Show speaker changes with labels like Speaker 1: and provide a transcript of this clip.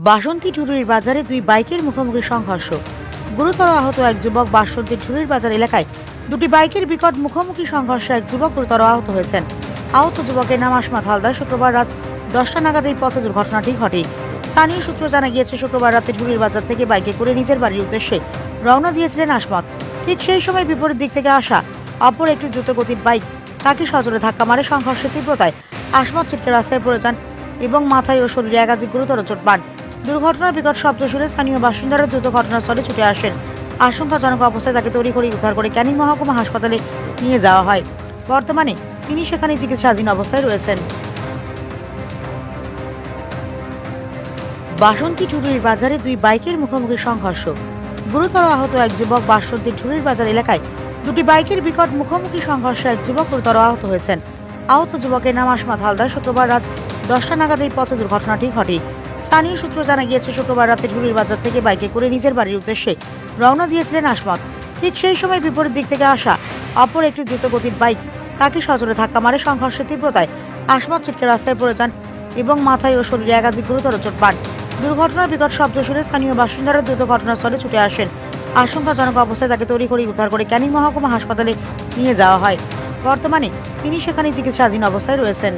Speaker 1: বাসন্তী ঠুরুরির বাজারে দুই বাইকের মুখোমুখি সংঘর্ষ। গুরুতর আহত এক যুবক। বাসন্তী ঠুরুরির বাজার এলাকায় দুটি বাইকের বিকট মুখোমুখি সংঘর্ষে এক যুবক গুরুতর আহত হয়েছেন। আহত যুবকের নাম আসমত হালদার। শুক্রবার রাত 10টা নাগাদ এই পথ দুর্ঘটনাটি ঘটে। স্থানীয় সূত্র জানা গিয়েছে, শুক্রবার রাতে ঠুরুরির বাজার থেকে বাইকে করে নিজের বাড়ির উদ্দেশ্যে রওনা দিয়েছিলেন আসমত। ঠিক সেই সময় বিপরীত দিক থেকে আসা অপর একটি দ্রুতগতির বাইক তাকে সজোরে ধাক্কা মারে। সংঘর্ষের তীব্রতায় আসমত ছিটকে রাস্তায় পড়ে যান এবং মাথায় ও শরীরে একাধিক গুরুতর চোট পান। দুর্ঘটনার বিকট শব্দ শুনে স্থানীয় বাসিন্দারা দ্রুত ঘটনাস্থলে ছুটে আসেন। আশঙ্কাজনক অবস্থায় তাকে তড়িঘড়ি উদ্ধার করে ক্যানিং মহকুমা হাসপাতালে নিয়ে যাওয়া হয়। বর্তমানে তিনি সেখানে চিকিৎসাধীন অবস্থায় রয়েছেন। বাসন্তী ঠুরুরির বাজারে দুই বাইকের মুখোমুখি সংঘর্ষ। গুরুতর আহত এক যুবক। বাসন্তী ঠুরুরির বাজার এলাকায় দুটি বাইকের বিকট মুখোমুখি সংঘর্ষে এক যুবক গুরুতর আহত হয়েছেন। আহত যুবকের নাম আসমত হালদার। শুক্রবার রাত 10টা নাগাদ এই পথ দুর্ঘটনাটি ঘটে। স্থানীয় সূত্র জানা গিয়েছে, শুক্রবার রাতে ঠুরুরির বাজার থেকে বাইকে করে নিজের বাড়ির উদ্দেশ্যে রওনা দিয়েছিলেন আসমত। ঠিক সেই সময় বিপরীত দিক থেকে আসা অপর একটি দ্রুতগতির বাইক তাকে সজোরে ধাক্কা মারে। সংঘর্ষের তীব্রতায় আসমত ছিটকে রাস্তায় পড়ে যান এবং মাথায় ও শরীরে একাধিক গুরুতর চোট পান। দুর্ঘটনার বিকট শব্দ শুনে স্থানীয় বাসিন্দারা দ্রুত ঘটনাস্থলে ছুটে আসেন। আশঙ্কাজনক অবস্থায় তাকে তড়িঘড়ি উদ্ধার করে ক্যানিং মহকুমা হাসপাতালে নিয়ে যাওয়া হয়। বর্তমানে তিনি সেখানে চিকিৎসাধীন অবস্থায় রয়েছেন।